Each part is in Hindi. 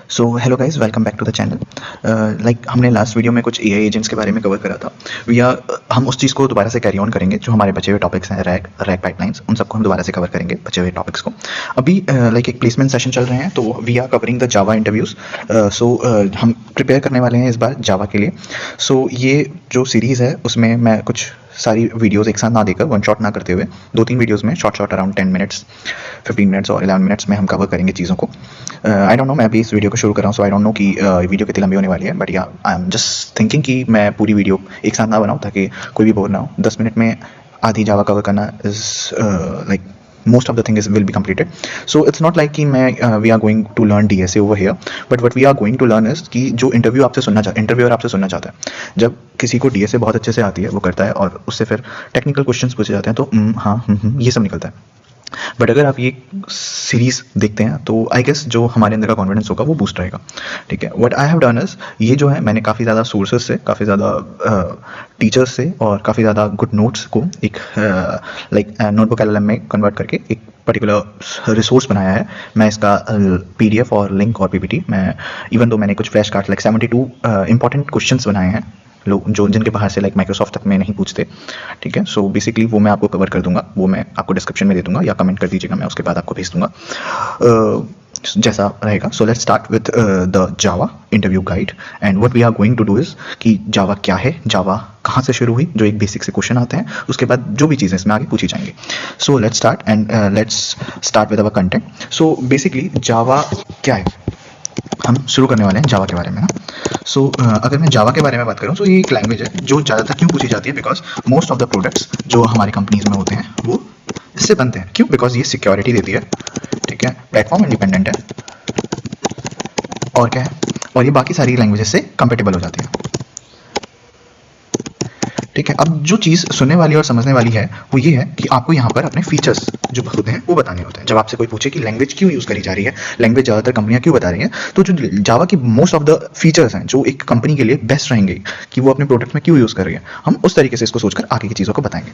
So hello guys, welcome back to the channel. हमने लास्ट वीडियो में कुछ एआई एजेंट्स के बारे में कवर करा था। हम उस चीज़ को दोबारा से कैरी ऑन करेंगे। जो हमारे बचे हुए टॉपिक्स हैं, रैक पाइपलाइंस, उन सबको हम दोबारा से कवर करेंगे, बचे हुए टॉपिक्स को। अभी एक प्लेसमेंट सेशन चल रहे हैं, तो we are covering the Java interviews. हम प्रिपेयर करने वाले हैं इस बार जावा के लिए। ये जो सीरीज़ है उसमें मैं कुछ सारी वीडियोस एक साथ ना देकर, वन शॉट ना करते हुए, 2-3 वीडियोस में शॉर्ट अराउंड 10 मिनट्स, 15 मिनट्स और 11 मिनट्स में हम कवर करेंगे चीज़ों को। आई डोंट नो, मैं अभी इस वीडियो को शुरू कर रहा हूँ, सो आई डोंट नो कि वीडियो कितनी लंबी होने वाली है, बट या आई एम जस्ट थिंकिंग कि मैं पूरी वीडियो एक साथ ना बनाऊँ ताकि कोई भी बोर ना हो। 10 मिनट में आधी जावा कवर करना is like most of the thing is will be completed. So it's not like कि we are going to learn DSA over here, but what we are going to learn is कि जो इंटरव्यूअर आपसे सुनना चाहता है। जब किसी को DSA बहुत अच्छे से आती है, वो करता है और उससे फिर टेक्निकल क्वेश्चंस पूछे जाते हैं, तो ये सब निकलता है। बट अगर आप ये सीरीज देखते हैं तो आई गेस जो हमारे अंदर का कॉन्फिडेंस होगा वो बूस्ट रहेगा। ठीक है, what I have done is, ये जो है मैंने काफ़ी ज़्यादा सोर्सेज से, काफ़ी ज़्यादा टीचर्स से और काफ़ी ज़्यादा गुड नोट्स को एक नोटबुक LLM में कन्वर्ट करके एक पर्टिकुलर रिसोर्स बनाया है। मैं इसका PDF और लिंक और PPT, मैं इवन दो मैंने कुछ फ्लैश कार्ड 72 इंपॉर्टेंट क्वेश्चंस बनाए हैं लोग जो जिनके बाहर से माइक्रोसॉफ्ट तक में नहीं पूछते। ठीक है, सो बेसिकली वो मैं आपको कवर कर दूंगा, वो मैं आपको डिस्क्रिप्शन में दे दूंगा या कमेंट कर दीजिएगा, मैं उसके बाद आपको भेज दूंगा जैसा रहेगा। So let's start with the Java interview guide and what we are going to do is कि जावा क्या है, जावा कहाँ से शुरू हुई, जो एक बेसिक से क्वेश्चन आते हैं, उसके बाद जो भी चीज़ें इसमें आगे पूछी जाएंगी। सो let's start and let's start with our content. So basically जावा क्या है, हम शुरू करने वाले हैं जावा के बारे में ना। अगर मैं जावा के बारे में बात करूँ तो ये एक लैंग्वेज है जो ज़्यादातर क्यों पूछी जाती है, because most of the products जो हमारी कंपनीज में होते हैं वो इससे बनते हैं। क्यों? बिकॉज ये सिक्योरिटी देती है। ठीक है, प्लेटफॉर्म इंडिपेंडेंट है और क्या है, और ये बाकी सारी लैंग्वेजेस से कंपेटेबल हो जाती है। ठीक है, अब जो चीज़ सुनने वाली और समझने वाली है वो ये है कि आपको यहाँ पर अपने फीचर्स जो होते हैं वो बताने होते हैं। जब आपसे कोई पूछे कि लैंग्वेज क्यों यूज़ करी जा रही है, लैंग्वेज ज़्यादातर कंपनियाँ क्यों बता रही हैं, तो जो जावा की मोस्ट ऑफ द फीचर्स हैं जो एक कंपनी के लिए बेस्ट रहेंगे कि वो अपने प्रोडक्ट में क्यों यूज़ कर रही है, हम उस तरीके से इसको सोचकर आगे की चीज़ों को बताएंगे।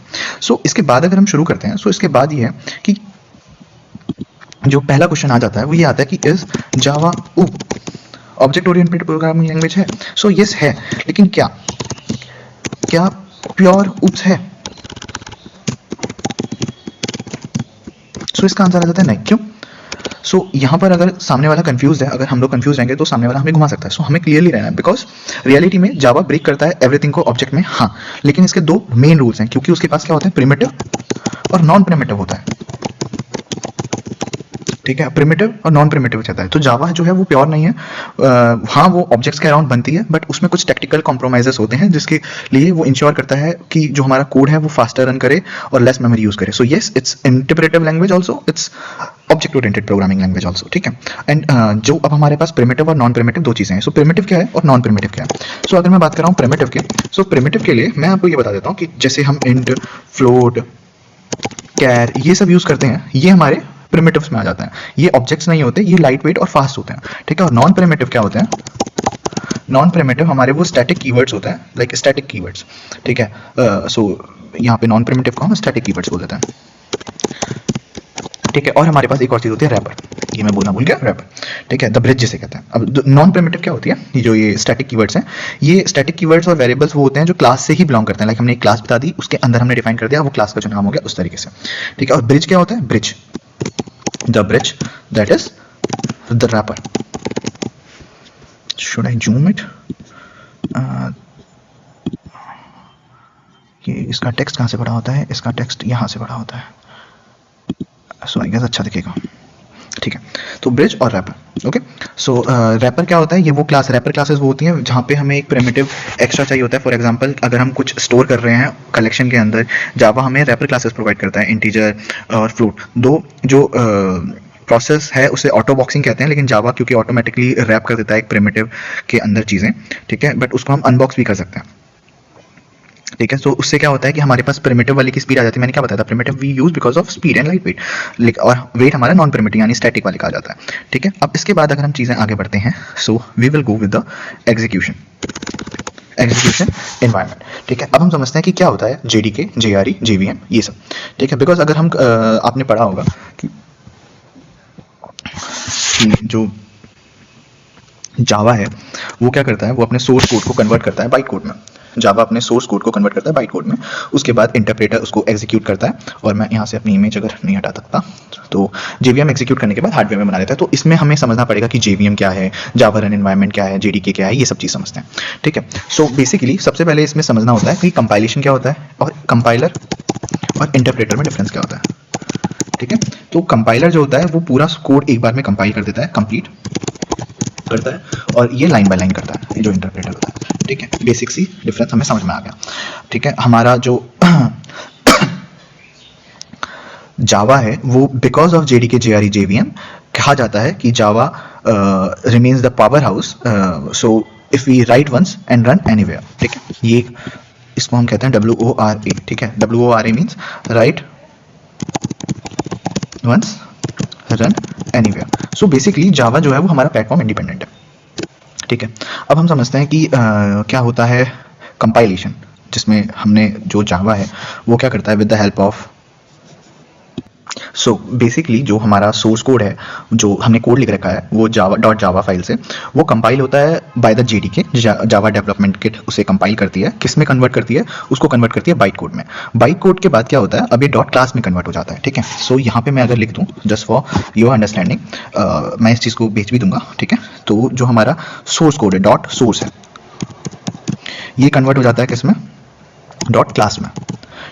इसके बाद अगर हम शुरू करते हैं, इसके बाद ये है कि जो पहला क्वेश्चन आ जाता है वो ये आता है कि is Java object oriented programming language है? यस है, लेकिन क्या प्योर उप्स है? इसका आंसर आ जाता है नहीं। क्यों? यहाँ पर अगर सामने वाला कंफ्यूज है, अगर हम लोग कंफ्यूज रहेंगे तो सामने वाला हमें घुमा सकता है। हमें क्लियरली रहना है, बिकॉज रियलिटी में जावा ब्रेक करता है एवरीथिंग को ऑब्जेक्ट में, हाँ, लेकिन इसके दो मेन रूल्स हैं, क्योंकि उसके पास क्या होता है, प्रिमिटिव और नॉन प्रिमिटिव होता है। ठीक है, प्रिमिटिव और नॉन प्रिमिटिव रहता है। तो जावा जो है वो प्योर नहीं है। हाँ, वो ऑब्जेक्ट्स के अराउंड बनती है, बट उसमें कुछ टेक्निकल कॉम्प्रोमाइजेस होते हैं जिसके लिए वो इंश्योर करता है कि जो हमारा कोड है वो फास्टर रन करे और लेस मेमोरी यूज करे। Yes, it's interpretive language also, its object oriented programming language also. ठीक है, एंड जो अब हमारे पास प्रिमिटिव और नॉन प्रिमिटिव दो चीजें हैं। प्रिमिटिव क्या है और नॉन प्रिमिटिव क्या है? अगर मैं बात कर रहा हूँ प्रिमिटिव के, प्रिमिटिव के लिए मैं आपको ये बता देता हूँ कि जैसे हम इंट, फ्लोट, कैर ये सब यूज करते हैं, ये हमारे प्रिमिटिव्स में आ जाता है। ये ऑब्जेक्ट्स नहीं होते, ये लाइट वेट और फास्ट होते हैं। ठीक है, और नॉन प्रिमिटिव क्या होते हैं? नॉन प्रिमिटिव हमारे वो स्टैटिक कीवर्ड्स होते हैं, लाइक स्टैटिक कीवर्ड्स। ठीक है, यहाँ पे नॉन प्रिमिटिव को हम स्टैटिक कीवर्ड्स बोल देते हैं। ठीक है, और हमारे पास एक और चीज होती है रैपर, ये मैं बोलना भूल गया, रैपर। ठीक है, द ब्रिज जिसे कहते हैं। अब नॉन प्रिमिटिव क्या होती है, ये जो ये स्टैटिक कीवर्ड्स हैं, ये स्टैटिक कीवर्ड्स और वेरिएबल्स वो होते हैं जो क्लास से ही बिलोंग करते हैं। लाइक हमने एक क्लास बता दी, उसके अंदर हमने डिफाइन कर दिया, वो क्लास का जो नाम हो गया उस तरीके से। ठीक है, और ब्रिज क्या होता है? Bridge, the bridge, that is the wrapper. Should I zoom it? ये इसका टेक्स्ट कहाँ से बड़ा होता है? इसका टेक्स्ट यहाँ से बड़ा होता है। आई गेस अच्छा दिखेगा। ठीक है, तो ब्रिज और रैपर। ओके, रैपर क्या होता है? ये वो क्लास, रैपर क्लासेस वो होती हैं जहाँ पे हमें एक प्रिमिटिव एक्स्ट्रा चाहिए होता है। फॉर एग्जांपल, अगर हम कुछ स्टोर कर रहे हैं कलेक्शन के अंदर, जावा हमें रैपर क्लासेस प्रोवाइड करता है, इंटीजर और फ्लोट। दो जो प्रोसेस है उसे ऑटो बॉक्सिंग कहते हैं, लेकिन जावा क्योंकि ऑटोमेटिकली रैप कर देता है एक प्रिमिटिव के अंदर चीज़ें। ठीक है, बट उसको हम अनबॉक्स भी कर सकते हैं। ठीक है, उससे क्या होता है कि हमारे पास प्रिमिटिव वाली की स्पीड आ जाती है। मैंने क्या बताया था, primitive we use because of speed and light weight, और वेट हमारा नॉन प्रिमिटिव यानी स्टैटिक वाले का आ जाता है। ठीक है, अब इसके बाद अगर हम चीज़ें आगे बढ़ते हैं, we will go with the execution environment. ठीक है, अब हम समझते हैं कि क्या होता है JDK, JRE, JVM ये सब। ठीक है, बिकॉज अगर हम आपने पढ़ा होगा कि जो जावा है वो क्या करता है, वो अपने सोर्स कोड को कन्वर्ट करता है बाइट कोड में। जावा अपने सोर्स कोड को कन्वर्ट करता है बाइट कोड में, उसके बाद इंटरप्रेटर उसको एग्जीक्यूट करता है। और मैं यहाँ से अपनी इमेज अगर नहीं हटा सकता तो जेवीएम एग्जीक्यूट करने के बाद हार्डवेयर में बना देता है। तो इसमें हमें समझना पड़ेगा कि जेवीएम क्या है, जावा रन एनवायरनमेंट क्या है, जेडीके क्या है, ये सब चीज़ समझते हैं। ठीक है, सो बेसिकली सबसे पहले इसमें समझना होता है कि कंपाइलेशन क्या होता है और कंपाइलर और इंटरप्रेटर में डिफरेंस क्या होता है। ठीक है, तो कंपाइलर जो होता है वो पूरा कोड एक बार में कंपाइल कर देता है, कंप्लीट करता है, और ये लाइन बाय लाइन करता है, ये जो इंटरप्रेटर होता है। ठीक है, बेसिक सी डिफरेंस हमें समझ में आ गया। ठीक है, हमारा जो जावा है वो because of JDK JRE JVM कहा जाता है कि Java remains the powerhouse, so if we write once and run anywhere. ठीक है, ये इसको हम कहते हैं WORA। ठीक है, WORA means write once run anywhere. So basically Java जो है वो हमारा प्लेटफॉर्म इंडिपेंडेंट है। ठीक है, अब हम समझते हैं कि क्या होता है कंपाइलेशन, जिसमें हमने जो जावा है वो क्या करता है with the help of, so basically जो हमारा सोर्स कोड है, जो हमने कोड लिख रखा है वो जावा फाइल से, वो कंपाइल होता है by the JDK, Java development kit उसे कंपाइल करती है, किस में कन्वर्ट करती है, उसको कन्वर्ट करती है बाइट कोड में। बाइट कोड के बाद क्या होता है, अब ये डॉट क्लास में कन्वर्ट हो जाता है। ठीक है, सो यहाँ पे मैं अगर लिख दूँ जस्ट फॉर योर अंडरस्टैंडिंग, मैं इस चीज़ को भेज भी दूंगा। ठीक है, तो जो हमारा सोर्स कोड है, डॉट सोर्स है, ये कन्वर्ट हो जाता है किस में, डॉट क्लास में।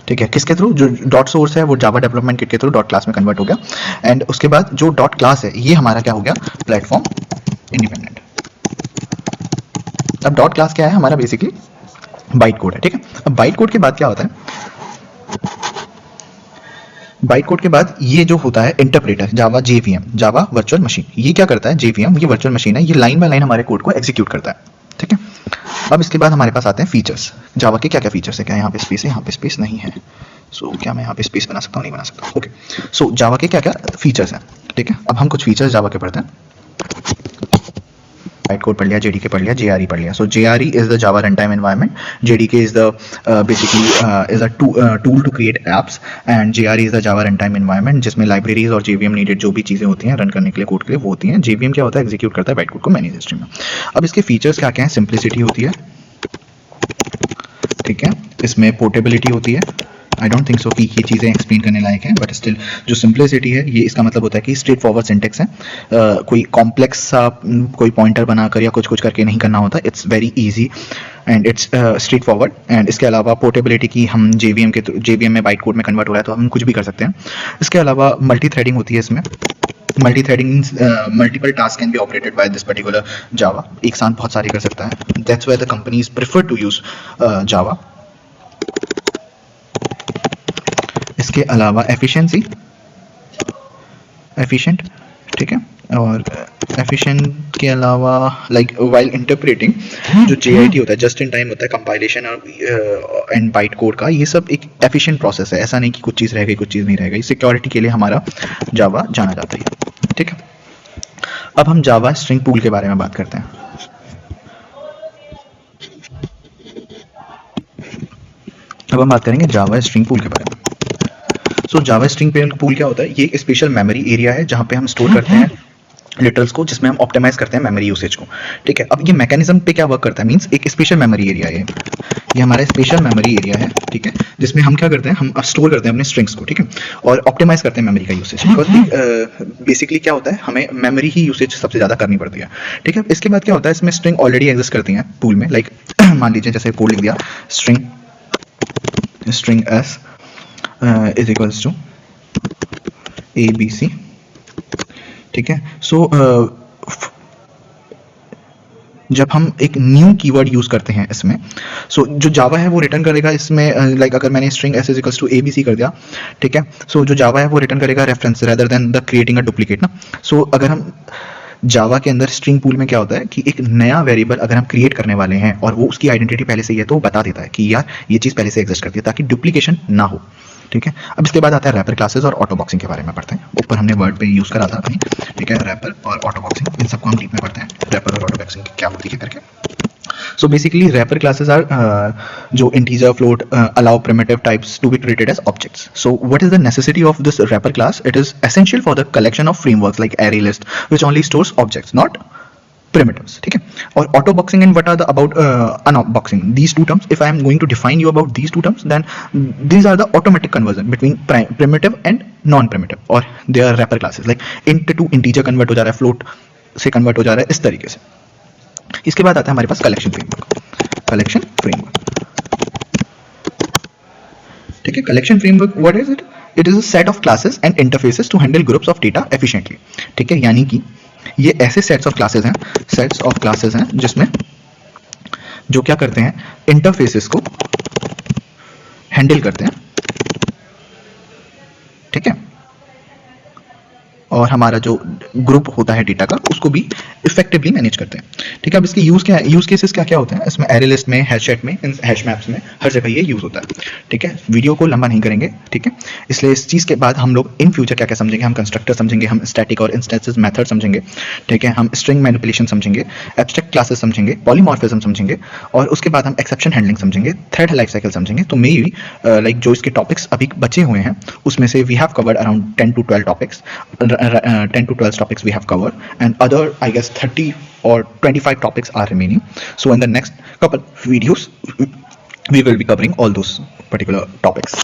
ठीक है, किसके थ्रू, जो डॉट सोर्स है वो जावा डेवलपमेंट किट के थ्रू डॉट क्लास में कन्वर्ट हो गया। एंड उसके बाद जो डॉट क्लास है ये हमारा क्या हो गया, प्लेटफॉर्म इंडिपेंडेंट। अब डॉट क्लास क्या है हमारा, बेसिकली बाइट कोड है। ठीक है, अब बाइट कोड के बाद क्या होता है, बाइट कोड के बाद ये जो होता है इंटरप्रेटर, जावा जेवीएम, जावा वर्चुअल मशीन, ये क्या करता है, जेवीएम ये वर्चुअल मशीन है, ये लाइन बाय लाइन हमारे कोड को एग्जीक्यूट करता है। ठीक है, अब इसके बाद हमारे पास आते हैं फीचर्स। जावा के क्या क्या फीचर्स है, क्या यहाँ पे स्पेस है, यहाँ पे स्पेस नहीं है, सो क्या मैं यहाँ पे स्पेस बना सकता हूँ, नहीं बना सकता। ओके, सो जावा के क्या क्या फीचर्स हैं। ठीक है, अब हम कुछ फीचर्स जावा के पढ़ते हैं। बाइट कोड पढ़ लिया, जेडीके पढ़ लिया, जेआरई पढ़ लिया। So JRE is the Java run time environment, JDK is the basically is a tool to create apps, and JRE is the Java run time environment, जिसमें लाइब्रेरीज और जेवीएम नीडेड जो भी चीज़ें होती हैं रन करने के लिए कोड के लिए वो होती हैं। जेवीएम क्या होता है, एग्जीक्यूट करता है बाइट कोड को मैनेज सिस्टम में। अब इसके फीचर्स क्या क्या हैं, सिंप्लिसिटी होती है। ठीक है, इसमें पोर्टेबिलिटी होती है। आई डोंट थिंक सो कि ये चीज़ें एक्सप्लेन करने लायक हैं, बट स्टिल जो सिंप्लिसिटी है ये इसका मतलब होता है कि स्ट्रेट फॉरवर्ड सिंटेक्स है, कोई कॉम्प्लेक्स सा कोई पॉइंटर बनाकर या कुछ कुछ करके नहीं करना होता, it's very easy and it's straight forward. And इसके अलावा पोर्टेबिलिटी की, हम जेवीएम में बाइट कोड में कन्वर्ट हो रहा है तो हम कुछ भी कर सकते हैं। इसके अलावा मल्टी थ्रेडिंग होती है इसमें। Multithreading means multiple task can be operated by this particular Java, एक साथ बहुत सारी कर सकता है। That's why the companies prefer to use Java. इसके अलावा एफिशिएंसी, एफिशिएंट। ठीक है, और एफिशिएंट के अलावा लाइक वाइल इंटरप्रेटिंग, जो जेआईटी होता है, जस्ट इन टाइम होता है, कंपाइलेशन और एंड बाइट कोड का, ये सब एक एफिशिएंट प्रोसेस है। ऐसा नहीं कि कुछ चीज़ रह गई कुछ चीज़ नहीं रह गई। सिक्योरिटी के लिए हमारा जावा जाना जाता है। ठीक है, अब हम जावा स्ट्रिंग पूल के बारे में बात करते हैं। अब हम बात करेंगे जावा स्ट्रिंग पूल के बारे में। सो जावा स्ट्रिंग पूल क्या होता है, ये एक स्पेशल मेमोरी एरिया है जहाँ पे हम स्टोर करते हैं लिटरल्स को, जिसमें हम ऑप्टिमाइज करते हैं मेमोरी यूसेज को। ठीक है, अब ये मैकेनिज्म पे क्या वर्क करता है, मींस एक स्पेशल मेमोरी एरिया है, ये हमारा स्पेशल मेमोरी एरिया है। ठीक है, जिसमें हम क्या करते हैं, हम स्टोर करते हैं अपने स्ट्रिंग्स को। ठीक है, और ऑप्टिमाइज करते हैं मेमोरी का यूसेज, बिकॉज बेसिकली क्या होता है, हमें मेमोरी ही यूसेज सबसे ज़्यादा करनी पड़ती है। ठीक है, इसके बाद क्या होता है, इसमें स्ट्रिंग ऑलरेडी एग्जिस्ट करती हैं पूल में, लाइक मान लीजिए जैसे कोड लिख दिया, string S is equals to ABC। ठीक है, सो जब हम एक न्यू कीवर्ड यूज करते हैं इसमें, सो जो जावा है वो रिटर्न करेगा इसमें, लाइक अगर मैंने string S is equals to ABC कर दिया, ठीक है, सो जो जावा है वो रिटर्न करेगा reference rather than the creating a duplicate ना। सो अगर हम जावा के अंदर स्ट्रिंग पूल में क्या होता है कि एक नया वेरिएबल अगर हम क्रिएट करने वाले हैं और वो उसकी आइडेंटिटी पहले से ही है तो वो बता देता है कि यार ये चीज़ पहले से एग्जिस्ट करती है, ताकि डुप्लीकेशन ना हो। ठीक है, अब इसके बाद आता है रैपर क्लासेस और ऑटो बॉक्सिंग के बारे में पढ़ते हैं। ऊपर हमने वर्ड पे यूज करा था अपनी। ठीक है, रैपर और ऑटो बॉक्सिंग, इन सबको हम डीप में पढ़ते हैं, रैपर और ऑटो बॉक्सिंग क्या होती है करके। So basically wrapper classes are जो integer float allow primitive types to be treated as objects. So what is the necessity of this wrapper class? It is essential for the collection of frameworks like ArrayList, which only stores objects, not primitives, ठीक है. और auto boxing and what are the about unboxing, these two terms, if I am going to define you about these two terms, then these are the automatic conversion between primitive and non primitive, और they are wrapper classes, like int to integer convert हो जा रहा है, float से convert हो जा रहा है, इस तरीके से. इसके बाद आता है हमारे पास कलेक्शन फ्रेमवर्क. कलेक्शन फ्रेमवर्क, ठीक है. Collection framework what is it? It is a set of classes and interfaces to handle groups of data efficiently, ठीक है. यानी कि ये ऐसे सेट्स ऑफ क्लासेस हैं जिसमें जो क्या करते हैं, इंटरफेसेस को हैंडल करते हैं, ठीक है. और हमारा जो ग्रुप होता है डेटा का उसको भी इफेक्टिवली मैनेज करते हैं, ठीक है. अब इसके यूज क्या है, यूज केसेस क्या क्या होते हैं इसमें, एरे लिस्ट में, हैश सेट में, हैश मैप्स में, हर जगह ये यूज होता है, ठीक है. वीडियो को लंबा नहीं करेंगे, ठीक है. इसलिए इस चीज के बाद हम लोग इन फ्यूचर क्या क्या समझेंगे, हम कंस्ट्रक्टर समझेंगे, हम स्टैटिक और इंस्टेंसेस मेथड समझेंगे, ठीक है. हम स्ट्रिंग मैनिपुलेशन समझेंगे, एब्स्ट्रैक्ट क्लासेस समझेंगे, पॉलीमॉर्फिज्म समझेंगे, और उसके बाद हम एक्सेप्शन हैंडलिंग समझेंगे, थ्रेड लाइफ साइकिल समझेंगे. तो मे बी लाइक जो इसके टॉपिक्स अभी बचे हुए हैं उसमें से we have covered around 10 to 12 topics, 10 to 12 topics we have covered, and other I guess 30 or 25 topics are remaining. So in the next couple videos we will be covering all those particular topics.